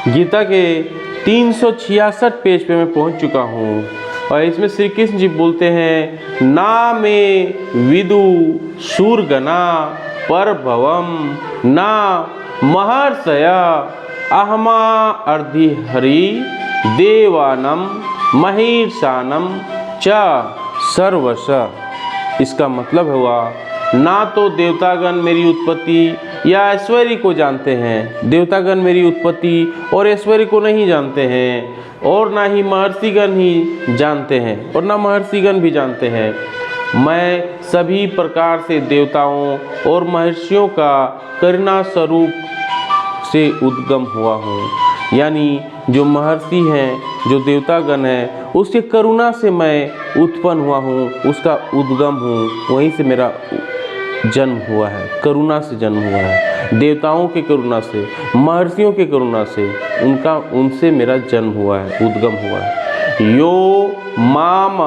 गीता के 366 पेज पे मैं पहुंच चुका हूँ और इसमें श्री कृष्ण जी बोलते हैं, ना में विदु शूरगना पर भवम ना महर्षया अहमा अर्धि हरि देवानम महिषानम च सर्वश। इसका मतलब हुआ, ना तो देवतागण मेरी उत्पत्ति या ऐश्वर्य को जानते हैं, देवतागण मेरी उत्पत्ति और ऐश्वर्य को नहीं जानते हैं, और ना ही महर्षिगण ही जानते हैं और ना महर्षिगण भी जानते हैं। मैं सभी प्रकार से देवताओं और महर्षियों का करुणा स्वरूप से उद्गम हुआ हूँ। यानी जो महर्षि हैं, जो देवतागण हैं, उसके करुणा से मैं उत्पन्न हुआ हूँ, उसका उद्गम हूँ, वहीं से मेरा जन्म हुआ है, करुणा से जन्म हुआ है, देवताओं के करुणा से, महर्षियों के करुणा से, उनसे मेरा जन्म हुआ है, उद्गम हुआ है। यो माम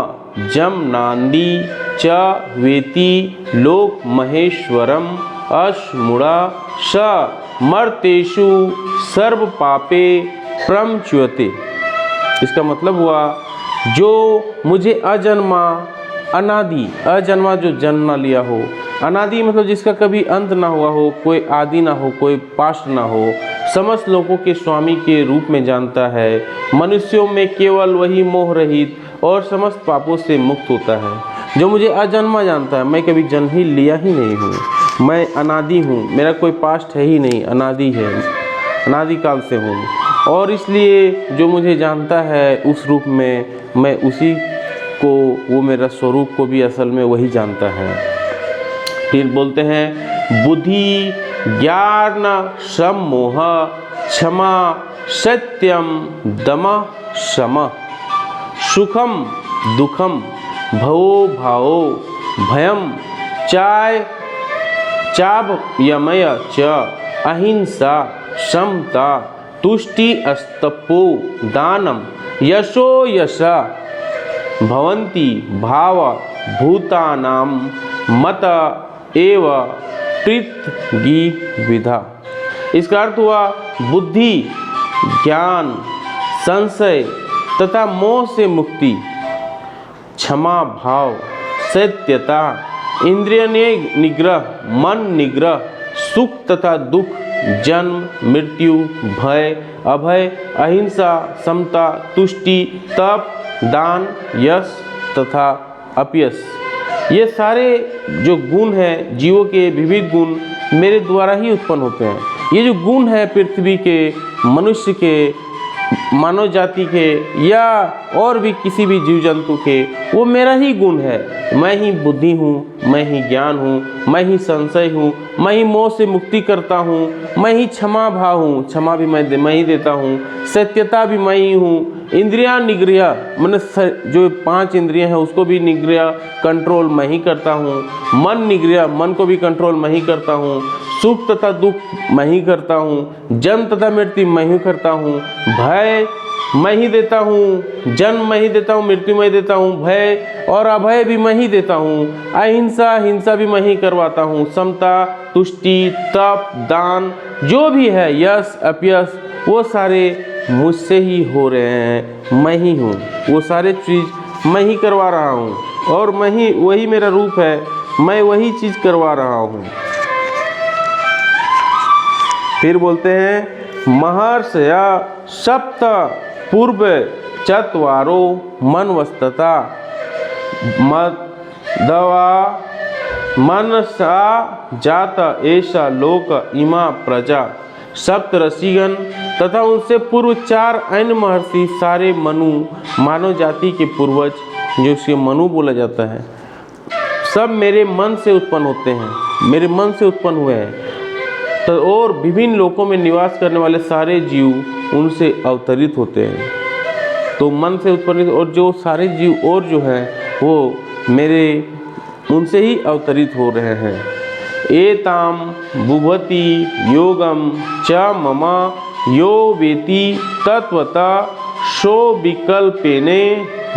जम नांदी च वेति लोक महेश्वरम अश्मुड़ा स मर्तेषु सर्व पापे प्रमच्युते। इसका मतलब हुआ, जो मुझे अजन्मा अनादि, अजन्मा जो जन्म ना लिया हो, अनादि मतलब जिसका कभी अंत ना हुआ हो, कोई आदि ना हो, कोई पास्ट ना हो, समस्त लोगों के स्वामी के रूप में जानता है, मनुष्यों में केवल वही मोह रहित और समस्त पापों से मुक्त होता है। जो मुझे अजन्मा जानता है, मैं कभी जन्म ही लिया ही नहीं हूँ, मैं अनादि हूँ, मेरा कोई पास्ट है ही नहीं, अनादि है, अनादि काल से हूँ, और इसलिए जो मुझे जानता है उस रूप में, मैं उसी को, वो मेरा स्वरूप को भी असल में वही जानता है। फिर बोलते हैं, बुद्धि ज्ञान सम्मोह क्षमा सत्यम दमः शमः सुखम दुखम भवो भावो भयम चाभयमय च अहिंसा समता तुष्टि अस्तपो दानम यशो यशा भवन्ति भाव भूतानां मत एव पृथ्वी विधा। इसका अर्थ हुआ, बुद्धि ज्ञान संशय तथा मोह से मुक्ति, क्षमा भाव, सत्यता, इंद्रिय निग्रह, मन निग्रह, सुख तथा दुख, जन्म मृत्यु, भय अभय, अहिंसा, समता, तुष्टि, तप, दान, यश तथा अपयश। ये सारे जो गुण हैं, जीवों के विविध गुण मेरे द्वारा ही उत्पन्न होते हैं। ये जो गुण है पृथ्वी के, मनुष्य के, मानव जाति के या और भी किसी भी जीव जंतु के, वो मेरा ही गुण है। मैं ही बुद्धि हूँ, मैं ही ज्ञान हूँ, मैं ही संशय हूँ, मैं ही मोह से मुक्ति करता हूँ, मैं ही क्षमा भाव हूँ, क्षमा भी मैं ही देता हूँ, सत्यता भी मैं ही हूँ, इंद्रिया निग्रह मैंने जो 5 इंद्रियां हैं उसको भी निग्रह कंट्रोल मैं ही करता हूँ, मन निग्रह मन को भी कंट्रोल मैं ही करता हूँ, सुख तथा दुख मैं ही करता हूँ, जन्म तथा मृत्यु मैं ही करता हूँ, भय मैं ही देता हूँ, जन्म मैं ही देता हूँ, मृत्यु मैं ही देता हूँ, भय और अभय भी मैं ही देता हूँ, अहिंसा हिंसा भी मैं ही करवाता हूँ, समता तुष्टि तप दान जो भी है, यश अपयश, वो सारे मुझसे ही हो रहे हैं, मैं ही हूँ, वो सारे चीज़ मैं ही करवा रहा हूँ, और मैं ही, वही मेरा रूप है, मैं वही चीज़ करवा रहा हूँ। फिर बोलते हैं, महर्षया सप्त पूर्व चत्वारो मनवस्तता मदवा मनसा जात ऐसा लोक इमा प्रजा। सप्त ऋषिगण तथा उनसे पूर्व 4 अन्य महर्षि, सारे मनु, मानव जाति के पूर्वज, जो उसे मनु बोला जाता है, सब मेरे मन से उत्पन्न होते हैं, मेरे मन से उत्पन्न हुए हैं। तो और विभिन्न लोकों में निवास करने वाले सारे जीव उनसे अवतरित होते हैं। तो मन से उत्पन्न, और जो सारे जीव और जो हैं वो मेरे उनसे ही अवतरित हो रहे हैं। एताम बुभति योगम च मम यो वेति तत्वता सो विकल्पेने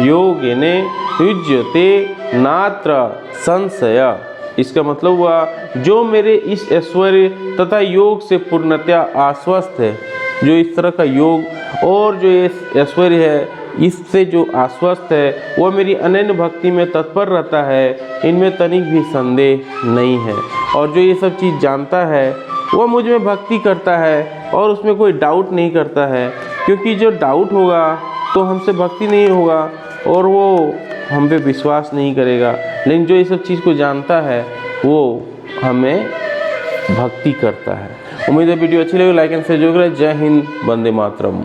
योगेने युज्यते नात्र संशय। इसका मतलब हुआ, जो मेरे इस ऐश्वर्य तथा योग से पूर्णतया आश्वस्त है, जो इस तरह का योग और जो ये ऐश्वर्य है, इससे जो आश्वस्त है, वो मेरी अनन्य भक्ति में तत्पर रहता है, इनमें तनिक भी संदेह नहीं है। और जो ये सब चीज़ जानता है वो मुझ में भक्ति करता है और उसमें कोई डाउट नहीं करता है, क्योंकि जो डाउट होगा तो हमसे भक्ति नहीं होगा और वो हम पे विश्वास नहीं करेगा। लेकिन जो ये सब चीज़ को जानता है वो हमें भक्ति करता है। उम्मीद है वीडियो अच्छी लगी, लाइक एंड शेयर जरूर करें। जय हिंद, वंदे मातरम।